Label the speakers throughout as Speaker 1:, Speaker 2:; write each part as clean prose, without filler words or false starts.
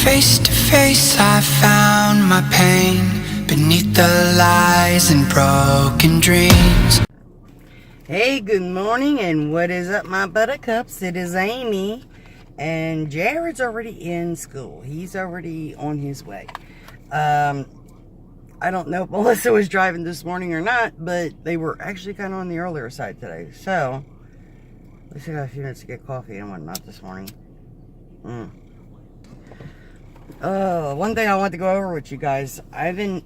Speaker 1: Face to face, I found my pain beneath the lies and broken dreams.
Speaker 2: Hey, good morning, and what is up, my buttercups? It is Amy, and Jared's already in school. He's already on his way. I don't know if Melissa was driving this morning or not, but they were actually kind of on the earlier side today. So, we still got a few minutes to get coffee and whatnot this morning. One thing I want to go over with you guys. I've been,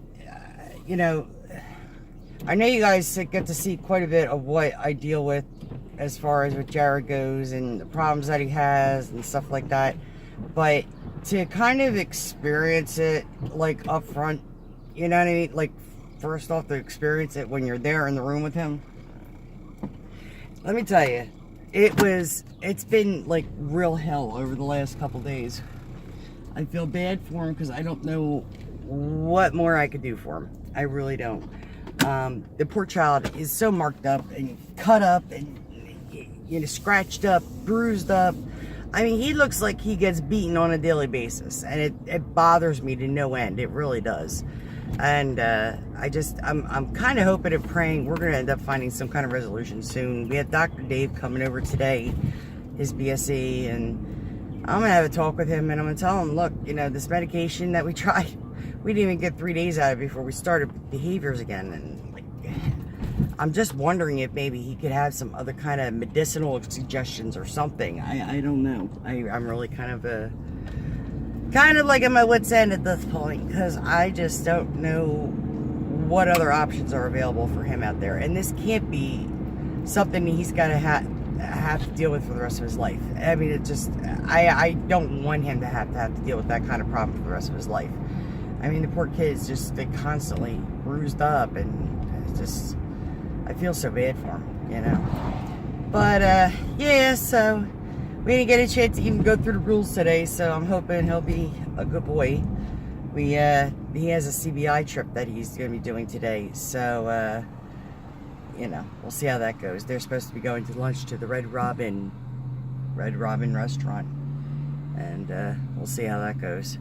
Speaker 2: I know you guys get to see quite a bit of what I deal with as far as with Jared goes and the problems that he has and stuff like that. But to kind of experience it, like, up front, you know what I mean? Like, first off, to experience it when you're there in the room with him. Let me tell you, it's been, like, real hell over the last couple days. I feel bad for him because I don't know what more I could do for him. I really don't. The poor child is so marked up and cut up and, scratched up, bruised up. I mean, he looks like he gets beaten on a daily basis, and it bothers me to no end. It really does. And I'm kind of hoping and praying we're going to end up finding some kind of resolution soon. We had Dr. Dave coming over today, his BSc, and I'm going to have a talk with him, and I'm going to tell him, look, this medication that we tried, we didn't even get 3 days out of it before we started behaviors again. And I'm just wondering if maybe he could have some other kind of medicinal suggestions or something. I don't know. I'm really kind of like at my wit's end at this point, because I just don't know what other options are available for him out there. And this can't be something he's got to have to deal with for the rest of his life. I mean, it just, I don't want him to have to deal with that kind of problem for the rest of his life. I mean, the poor kid's just constantly bruised up, and it's just, I feel so bad for him, But, yeah, so we didn't get a chance to even go through the rules today, so I'm hoping he'll be a good boy. He has a CBI trip that he's going to be doing today, so, we'll see how that goes. They're supposed to be going to lunch to the Red Robin restaurant, and we'll see how that goes.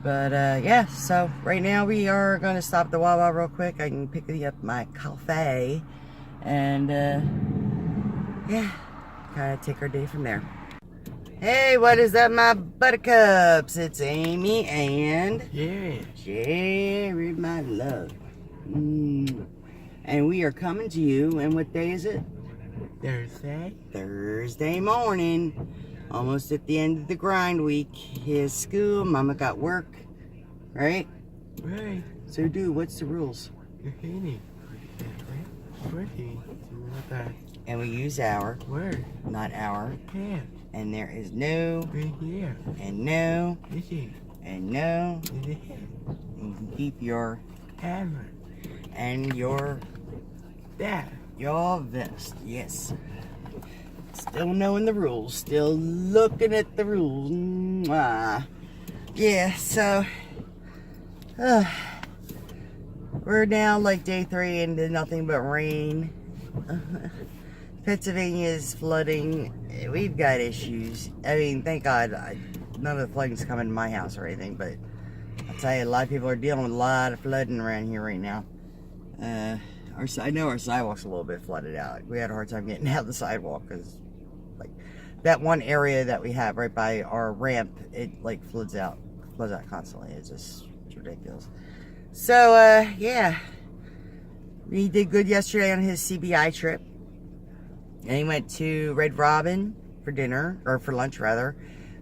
Speaker 2: But yeah, so right now we are going to stop at the Wawa real quick. I can pick up my coffee, and yeah, kind of take our day from there. Hey, what is up, my buttercups? It's Amy and Jared, my love. And we are coming to you, and what day is it? Thursday morning. Almost at the end of the grind week. His school, Mama got work. Right?
Speaker 3: Right.
Speaker 2: So, dude, what's the rules?
Speaker 3: You're hating.
Speaker 2: And we use our.
Speaker 3: Word.
Speaker 2: Not our.
Speaker 3: Hand.
Speaker 2: And there is no.
Speaker 3: Right here.
Speaker 2: And no.
Speaker 3: This is.
Speaker 2: And no.
Speaker 3: This is here.
Speaker 2: You can keep your.
Speaker 3: Hammer.
Speaker 2: And your.
Speaker 3: That.
Speaker 2: Your vest. Yes. Still knowing the rules. Still looking at the rules. Yeah, so we're now like day 3 into nothing but rain. Pennsylvania is flooding. We've got issues. I mean, thank God none of the flooding's coming to my house or anything, but I'll tell you, a lot of people are dealing with a lot of flooding around here right now. I know our sidewalk's a little bit flooded out. We had a hard time getting out of the sidewalk because, like, that one area that we have right by our ramp, it like floods out constantly. It's ridiculous. So yeah, he did good yesterday on his CBI trip, and he went to Red Robin for dinner, or for lunch rather.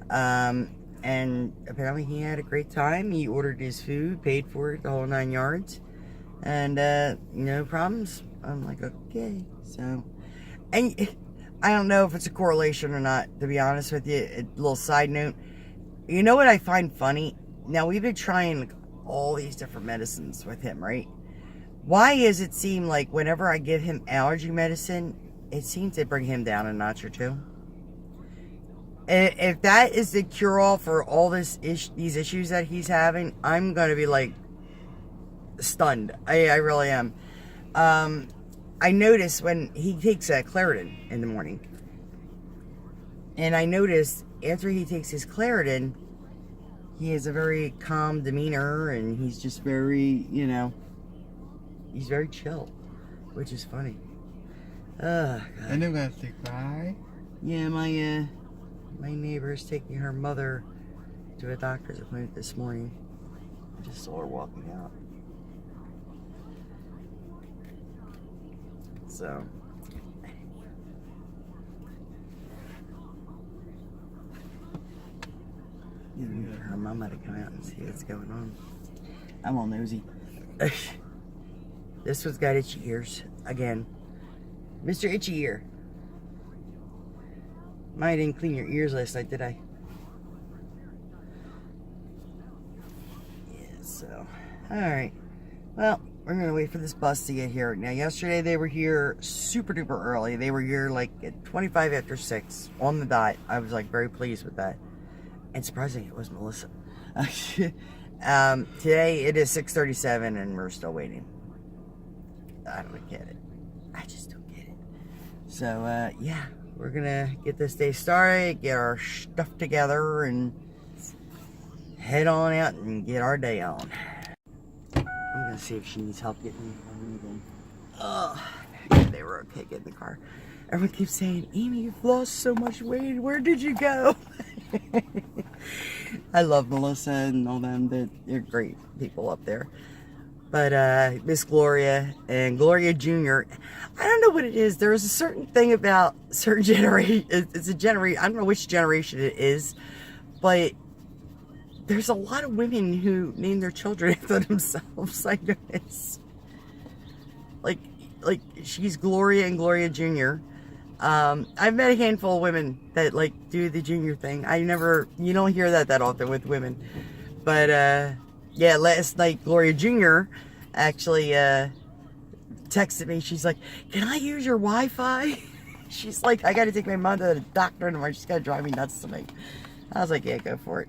Speaker 2: And apparently he had a great time. He ordered his food, paid for it, the whole 9 yards. And, no problems. I'm like, okay. So, and I don't know if it's a correlation or not, to be honest with you. A little side note. You know what I find funny? Now, we've been trying all these different medicines with him, right? Why does it seem like whenever I give him allergy medicine, it seems to bring him down a notch or two? If that is the cure-all for all these issues that he's having, I'm going to be like, stunned. I really am. I notice when he takes Claritin in the morning, and I noticed after he takes his Claritin, he has a very calm demeanor, and he's just very, you know, he's very chill, which is funny. God.
Speaker 3: And I'm gonna say bye.
Speaker 2: Yeah, my neighbor is taking her mother to a doctor's appointment this morning. I just saw her walking out. So, her mama to come out and see what's going on. I'm all nosy. This one's got itchy ears again. Mr. Itchy Ear. I didn't clean your ears last night, did I? Yeah, so. Alright. Well, we're going to wait for this bus to get here. Now, yesterday they were here super duper early. They were here like at 25 after 6 on the dot. I was like very pleased with that. And surprisingly, it was Melissa. Today it is 6:37 and we're still waiting. I don't get it. I just don't get it. So, yeah. We're gonna get this day started, get our stuff together, and head on out and get our day on. I'm gonna see if she needs help getting moving. Oh, yeah, they were okay getting in the car. Everyone keeps saying, Amy, you've lost so much weight. Where did you go? I love Melissa and all them. They're great people up there. But Miss Gloria and Gloria Jr., I don't know what it is. There's a certain thing about certain generation. It's a generation. I don't know which generation it is, but there's a lot of women who name their children after themselves. I notice. Like she's Gloria and Gloria Jr. I've met a handful of women that like do the junior thing. You don't hear that often with women, but yeah, last night Gloria Jr. actually texted me. She's like, "Can I use your Wi-Fi?" She's like, "I got to take my mother to the doctor tomorrow. She's got to drive me nuts tonight." I was like, "Yeah, go for it."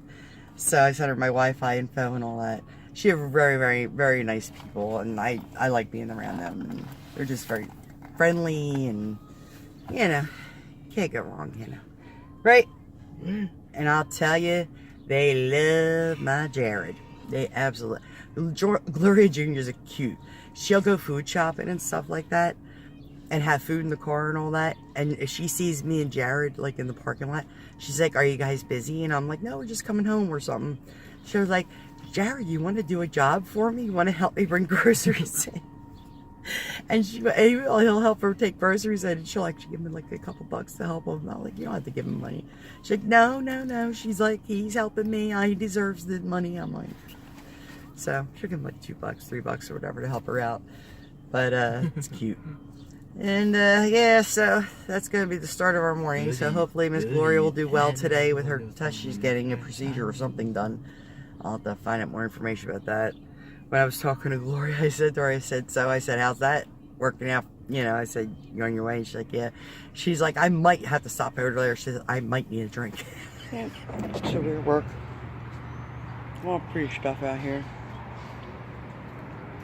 Speaker 2: So I sent her my Wi-Fi info and all that. She have very, very, very nice people, and I like being around them. And they're just very friendly, and you know, can't go wrong, you know, right? And I'll tell you, they love my Jared. They absolutely. Gloria Jr. is a cute. She'll go food shopping and stuff like that, and have food in the car and all that. And if she sees me and Jared like in the parking lot, she's like, "Are you guys busy?" And I'm like, "No, we're just coming home or something." She was like, "Jared, you want to do a job for me? You want to help me bring groceries in?" And he'll help her take groceries in, and she'll actually give him like a couple bucks to help him. I'm like, "You don't have to give him money." She's like, No. She's like, "He's helping me. He deserves the money." I'm like, so she'll give him like $2, $3 or whatever to help her out. But it's cute. And yeah, so that's going to be the start of our morning. So hopefully Miss Gloria will do well today with her test. She's getting a procedure or something done. I'll have to find out more information about that. When I was talking to Gloria, I said to her, I said, "How's that working out?" You know, I said, "You on your way?" And she's like, "Yeah." She's like, "I might have to stop over there." She said, "I might need a drink." Yeah, so we're at work. All pretty stuff out here.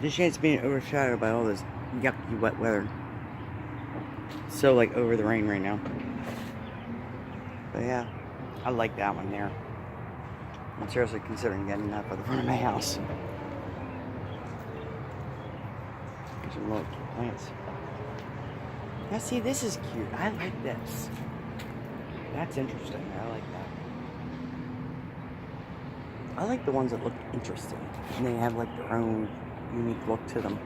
Speaker 2: This chance being overshadowed by all this yucky wet weather. So like over the rain right now. But yeah, I like that one there. I'm seriously considering getting that for the front of my house. There's some little cute plants. Now see, this is cute. I like this. That's interesting. I like that. I like the ones that look interesting. And they have like their own unique look to them.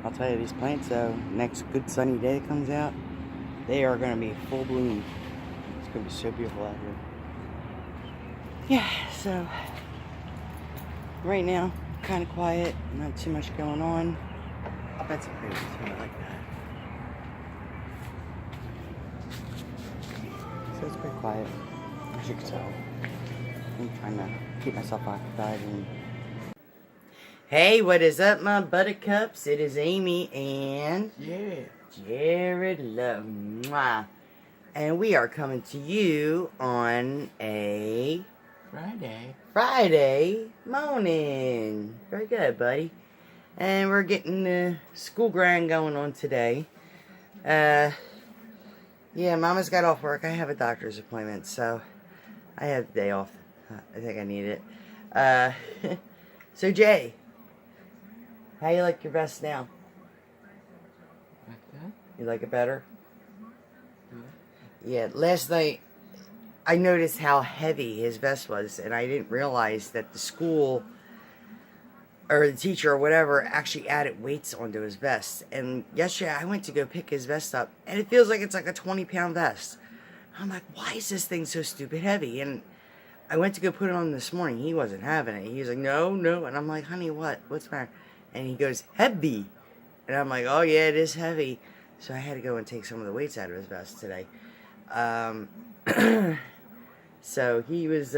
Speaker 2: I'll tell you, these plants, though, next good sunny day that comes out, they are going to be full bloom. It's going to be so beautiful out here. Yeah, so right now, kind of quiet, not too much going on. That's a pretty good. I like that. So it's pretty quiet, as you can tell. I'm trying to keep myself occupied. And hey, what is up, my buttercups? It is Amy and Jared Love. Mwah. And we are coming to you on a Friday morning. Very good, buddy. And we're getting the school grind going on today. Yeah, Mama's got off work. I have a doctor's appointment, so I have the day off. I think I need it. So Jay, how you like your vest now?
Speaker 3: Like that?
Speaker 2: You like it better?
Speaker 3: Yeah.
Speaker 2: Yeah, last night I noticed how heavy his vest was, and I didn't realize that the school or the teacher or whatever actually added weights onto his vest. And yesterday I went to go pick his vest up, and it feels like it's like a 20-pound vest. I'm like, why is this thing so stupid heavy? And I went to go put it on this morning. He wasn't having it. He was like, no, no. And I'm like, honey, what? What's the matter? And he goes, heavy. And I'm like, oh, yeah, it is heavy. So I had to go and take some of the weights out of his vest today. So he was,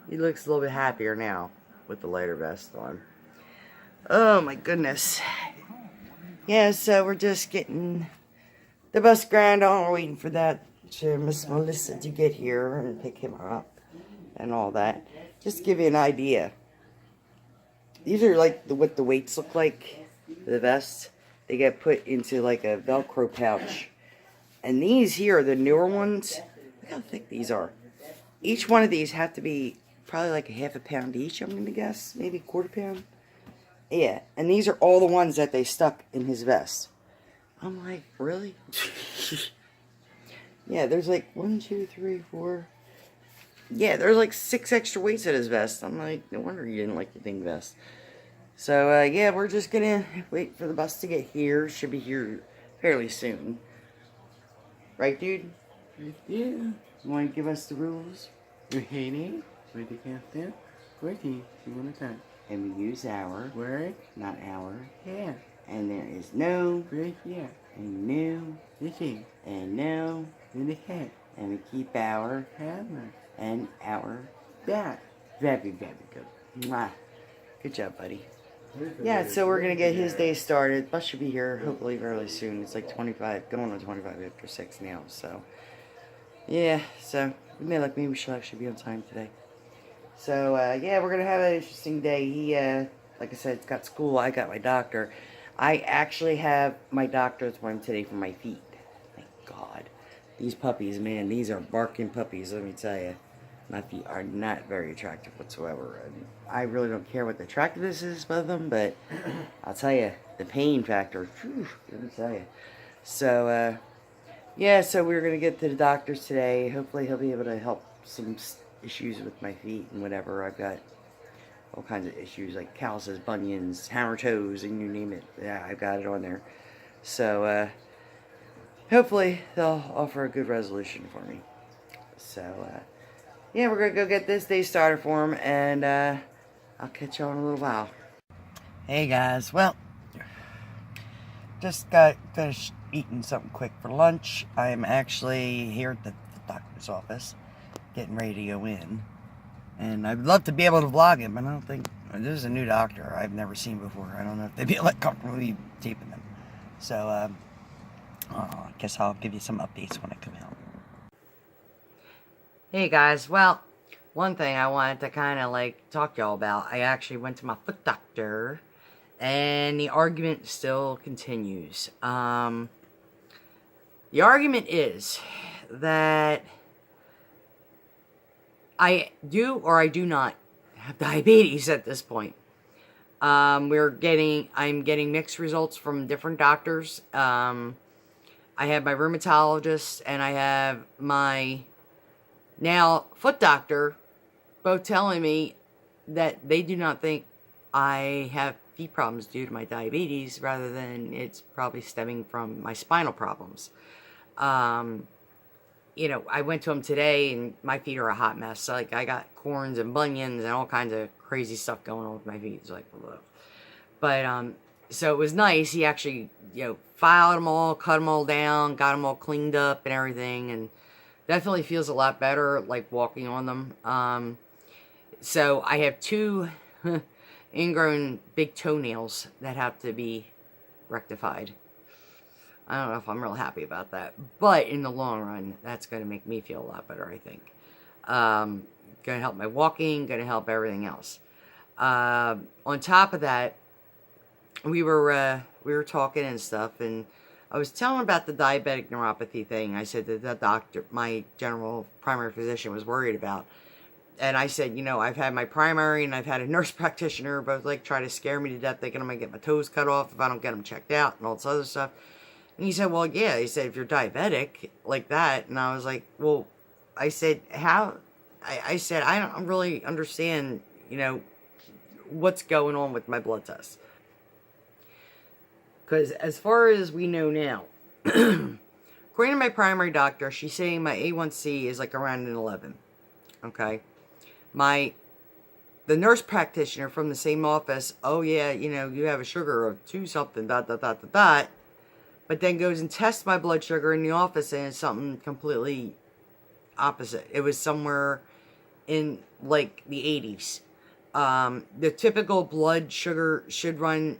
Speaker 2: he looks a little bit happier now with the lighter vest on. Oh, my goodness. Yeah, so we're just getting the bus ground on. We're waiting for that Miss Melissa to get here and pick him up and all that. Just to give you an idea. These are like what the weights look like for the vest. They get put into like a Velcro pouch. And these here are the newer ones. Look how thick these are. Each one of these have to be probably like a half a pound each, I'm going to guess. Maybe a quarter pound. Yeah, and these are all the ones that they stuck in his vest. I'm like, really? Yeah, there's like 1, 2, 3, 4. Yeah, there's like 6 extra weights at his vest. I'm like, no wonder you didn't like the thing vest. So, yeah, we're just gonna wait for the bus to get here. Should be here fairly soon. Right, dude?
Speaker 3: Yeah.
Speaker 2: You want to give us the rules?
Speaker 3: You hate it? With the captain? Waiting. You wanna time?
Speaker 2: And we use our,
Speaker 3: Word?
Speaker 2: not our.
Speaker 3: Yeah.
Speaker 2: And there is no,
Speaker 3: Right here.
Speaker 2: and new,
Speaker 3: Listen.
Speaker 2: and no,
Speaker 3: In the head.
Speaker 2: and we keep our,
Speaker 3: Hammer.
Speaker 2: and our.
Speaker 3: Back.
Speaker 2: Very, very good. Mwah. Good job, buddy. Yeah, so we're going to get his day started. Bus should be here hopefully fairly soon. It's like 25, going on 25 after 6 now, so. Yeah, so maybe we should actually be on time today. So, yeah, we're going to have an interesting day. He, like I said, got school. I got my doctor. I actually have my doctor's appointment today for my feet. Thank God. These puppies, man, these are barking puppies, let me tell you. My feet are not very attractive whatsoever. And I really don't care what the attractiveness is of them, but I'll tell you, the pain factor, whew, let me tell you. So, yeah, so we're going to get to the doctor's today. Hopefully he'll be able to help some issues with my feet and whatever. I've got all kinds of issues like calluses, bunions, hammer toes, and you name it. Yeah, I've got it on there. So, hopefully they'll offer a good resolution for me. So, yeah, we're going to go get this day started for him, and I'll catch you on in a little while. Hey, guys. Well, just got finished eating something quick for lunch. I'm actually here at the doctor's office, getting ready to go in. And I'd love to be able to vlog him, but I don't think... This is a new doctor I've never seen before. I don't know if they'd be like comfortably taping them. So, I guess I'll give you some updates when I come out. Hey guys, well, one thing I wanted to kind of like talk to y'all about, I actually went to my foot doctor, and the argument still continues. The argument is that I do or I do not have diabetes at this point. I'm getting mixed results from different doctors. I have my rheumatologist and I have my now foot doctor both telling me that they do not think I have feet problems due to my diabetes, rather than it's probably stemming from my spinal problems. You know, I went to them today and my feet are a hot mess. So, like, I got corns and bunions and all kinds of crazy stuff going on with my feet. It's like, ugh. But, so it was nice. He actually, you know, filed them all, cut them all down, got them all cleaned up and everything. And definitely feels a lot better, like, walking on them. So I have 2 ingrown big toenails that have to be rectified. I don't know if I'm real happy about that. But in the long run, that's going to make me feel a lot better, I think. Going to help my walking, going to help everything else. On top of that, we were talking and stuff, and I was telling about the diabetic neuropathy thing. I said that the doctor, my general primary physician, was worried about. And I said, you know, I've had my primary and I've had a nurse practitioner both like try to scare me to death, thinking I'm going to get my toes cut off if I don't get them checked out and all this other stuff. And he said, well, yeah. He said, if you're diabetic like that. And I was like, well, I said, how? I said, I don't really understand, you know, what's going on with my blood tests. Because as far as we know now, according to my primary doctor, she's saying my A1C is like around an 11. Okay. The nurse practitioner from the same office, oh yeah, you know, you have a sugar of 2 something, ... But then goes and tests my blood sugar in the office and it's something completely opposite. It was somewhere in like the 80s. The typical blood sugar should run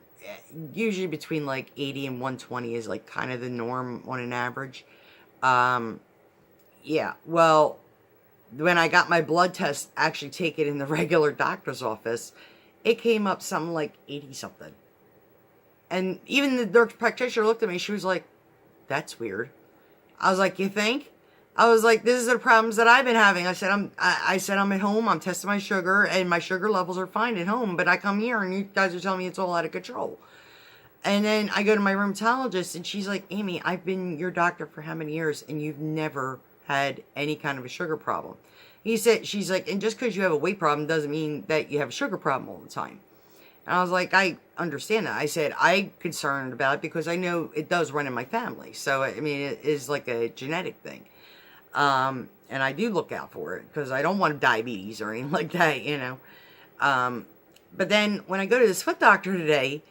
Speaker 2: usually between like 80 and 120 is like kind of the norm on an average. Yeah, well, when I got my blood test actually taken in the regular doctor's office, it came up something like 80 something. And even the nurse practitioner looked at me, she was like, that's weird. I was like, you think? I was like, this is the problems that I've been having. I said, I'm at home, I'm testing my sugar, and my sugar levels are fine at home, but I come here and you guys are telling me it's all out of control. And then I go to my rheumatologist and she's like, Amy, I've been your doctor for how many years and you've never had any kind of a sugar problem. She's like, and just because you have a weight problem doesn't mean that you have a sugar problem all the time. And I was like, I understand that. I said, I'm concerned about it because I know it does run in my family. So, I mean, it is like a genetic thing. And I do look out for it because I don't want diabetes or anything like that, you know. But then when I go to this foot doctor today,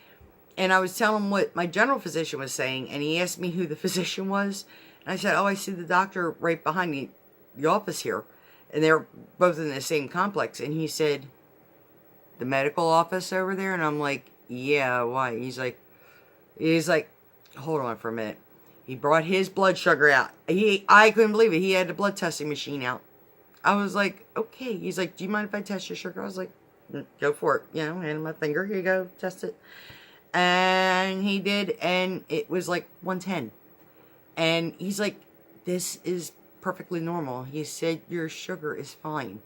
Speaker 2: and I was telling him what my general physician was saying, and he asked me who the physician was. And I said, oh, I see the doctor right behind the office here. And they're both in the same complex. And he said, the medical office over there? And I'm like, yeah, why? He's like, hold on for a minute. He brought his blood sugar out. I couldn't believe it. He had the blood testing machine out. I was like, okay. He's like, do you mind if I test your sugar? I was like, go for it. You know, hand him my finger. Here you go. Test it. And he did. And it was like 110. And he's like, this is perfectly normal. He said, your sugar is fine.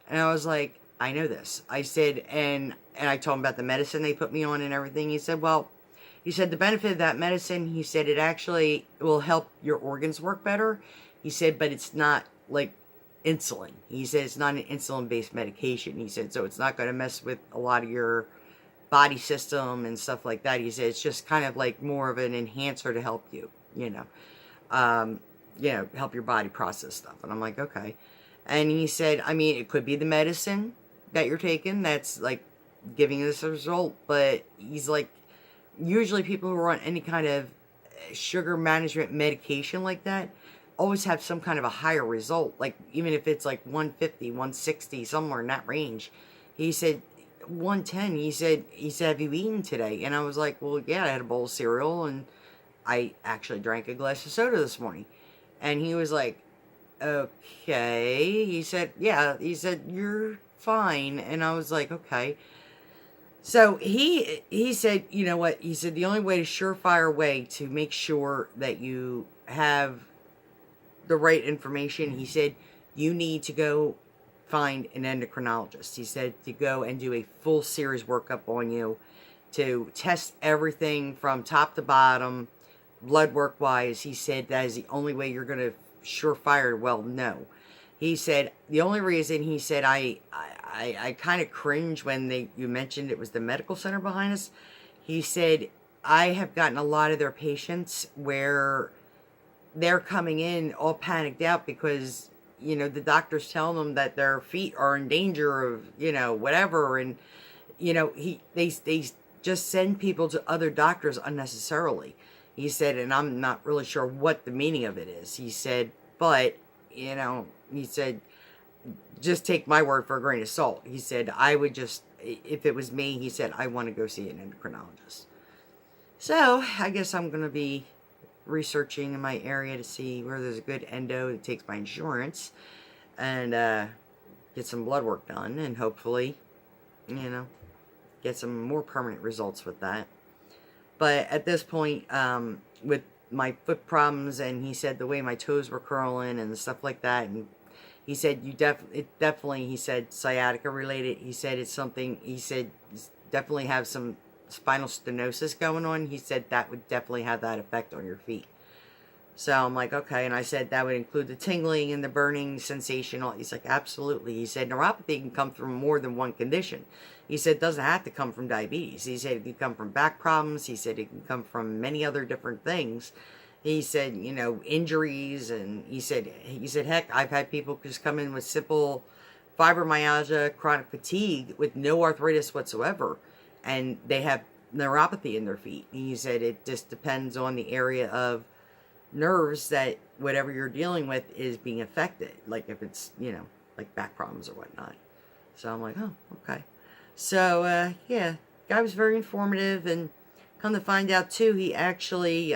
Speaker 2: And I was like, I know this. I said, and I told him about the medicine they put me on and everything. He said, well, he said, the benefit of that medicine, he said, it actually will help your organs work better. He said, but it's not like insulin. He said, it's not an insulin-based medication. He said, so it's not going to mess with a lot of your body system and stuff like that. He said, it's just kind of like more of an enhancer to help you, you know, help your body process stuff. And I'm like, okay. And he said, I mean, it could be the medicine that you're taking that's like giving you this result. But he's like, usually people who are on any kind of sugar management medication like that always have some kind of a higher result. Like even if it's like 150, 160, somewhere in that range. He said 110. He said, have you eaten today? And I was like, well, yeah, I had a bowl of cereal and I actually drank a glass of soda this morning. And he was like, okay. He said, yeah. He said, you're fine. And I was like, okay. So he said, you know what? He said, the only way, surefire way to make sure that you have the right information, he said, you need to go find an endocrinologist. He said to go and do a full series workup on you to test everything from top to bottom, blood work wise. He said that is the only way you're going to surefire. Well, no. He said the only reason, he said, I kind of cringe when you mentioned it was the medical center behind us. He said, I have gotten a lot of their patients where they're coming in all panicked out because, you know, the doctor's telling them that their feet are in danger of, you know, whatever. And, you know, they just send people to other doctors unnecessarily. He said, and I'm not really sure what the meaning of it is. He said, but, you know, he said, just take my word for a grain of salt. He said, I would just, if it was me, he said, I want to go see an endocrinologist. So I guess I'm going to be researching in my area to see where there's a good endo that takes my insurance and get some blood work done and hopefully, you know, get some more permanent results with that. But at this point, with my foot problems, and he said the way my toes were curling and stuff like that. And he said definitely, he said, sciatica related. He said it's something, he said definitely have some spinal stenosis going on. He said that would definitely have that effect on your feet. So I'm like, okay. And I said that would include the tingling and the burning sensation. He's like, absolutely. He said neuropathy can come from more than one condition. He said it doesn't have to come from diabetes. He said it can come from back problems. He said it can come from many other different things. He said, you know, injuries. And he said, heck, I've had people just come in with simple fibromyalgia, chronic fatigue with no arthritis whatsoever. And they have neuropathy in their feet. And he said it just depends on the area of nerves that whatever you're dealing with is being affected, like if it's, you know, like back problems or whatnot. So I'm like, oh, okay. So yeah, guy was very informative, and come to find out too, he actually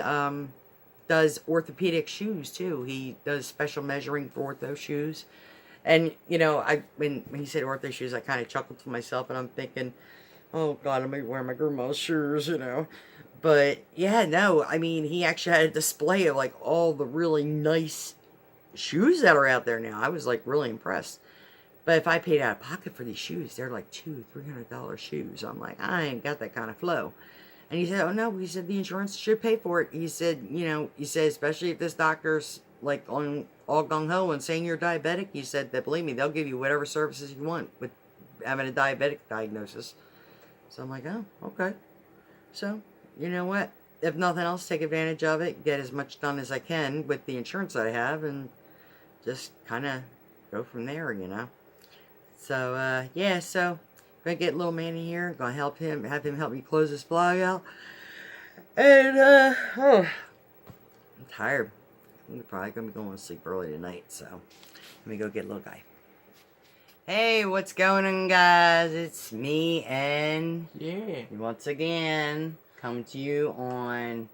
Speaker 2: does orthopedic shoes too. He does special measuring for ortho shoes. And you know, when he said ortho shoes, I kind of chuckled to myself, and I'm thinking, oh God, I'm gonna wear my grandma's shoes, you know. But yeah, no, I mean, he actually had a display of like all the really nice shoes that are out there now. I was like really impressed. But if I paid out of pocket for these shoes, they're like $200-300 shoes. I'm like, I ain't got that kind of flow. And he said, oh no, he said the insurance should pay for it. He said, you know, he said, especially if this doctor's like on all gung-ho and saying you're diabetic, he said that, believe me, they'll give you whatever services you want with having a diabetic diagnosis. So I'm like, oh, okay. So, you know what? If nothing else, take advantage of it. Get as much done as I can with the insurance that I have, and just kind of go from there, you know. So, yeah, so I'm going to get little Manny here. Going to help him, have him help me close this vlog out. And, oh, I'm tired. I'm probably going to be going to sleep early tonight, so let me go get little guy. Hey, what's going on, guys? It's me, and
Speaker 3: Yeah.
Speaker 2: once again, coming to you on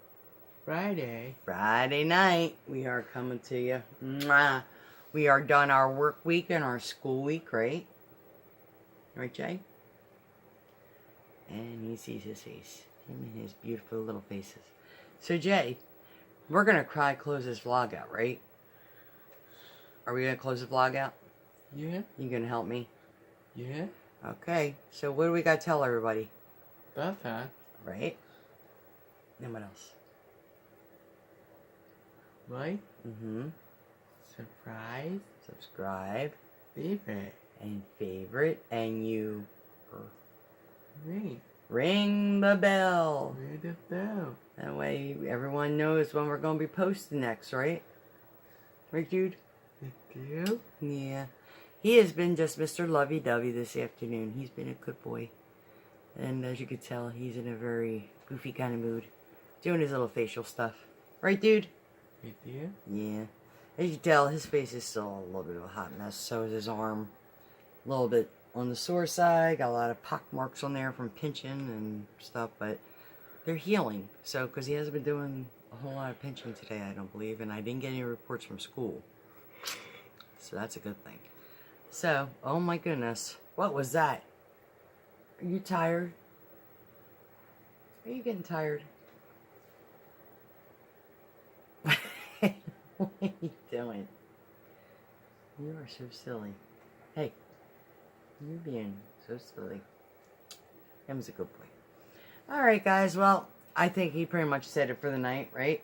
Speaker 3: Friday.
Speaker 2: Friday night. We are coming to you. Mwah. We are done our work week and our school week, right? Right, Jay? And he sees his face. Him and his beautiful little faces. So, Jay, we're going to close this vlog out, right? Are we going to close the vlog out?
Speaker 3: Yeah.
Speaker 2: You going to help me?
Speaker 3: Yeah.
Speaker 2: Okay. So, what do we got to tell everybody?
Speaker 3: That's that.
Speaker 2: Right? And what else?
Speaker 3: Right?
Speaker 2: Mm-hmm.
Speaker 3: Surprise.
Speaker 2: Subscribe.
Speaker 3: Favorite.
Speaker 2: And favorite. And you
Speaker 3: Ring
Speaker 2: ring the bell.
Speaker 3: the bell.
Speaker 2: That way everyone knows when we're going to be posting next, right? Right, dude?
Speaker 3: Thank you.
Speaker 2: Yeah. He has been just Mr. Lovey-dovey this afternoon. He's been a good boy. And as you can tell, he's in a very goofy kind of mood. Doing his little facial stuff. Right, dude?
Speaker 3: Thank you.
Speaker 2: Yeah. As you can tell, his face is still a little bit of a hot mess. So is his arm. A little bit on the sore side. Got a lot of pock marks on there from pinching and stuff. But they're healing. So, because he hasn't been doing a whole lot of pinching today, I don't believe. And I didn't get any reports from school. So that's a good thing. So, oh my goodness. What was that? Are you tired? Are you getting tired? What are you doing? You are so silly. Hey, you're being so silly. Him's a good boy. Alright guys, well, I think he pretty much said it for the night, right?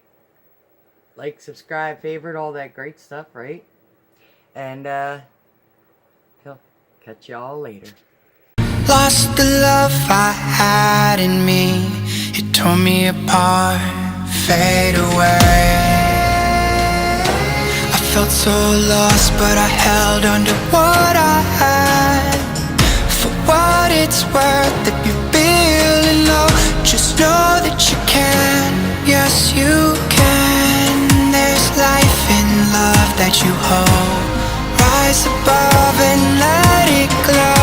Speaker 2: Like, subscribe, favorite, all that great stuff, right? And, he'll catch y'all later.
Speaker 1: Lost the love I had in me. It tore me apart, fade away. I felt so lost, but I held on to what I had. For what it's worth, if you're feeling low, just know that you can. Yes, you can. There's life in love that you hold. Rise above and let it glow.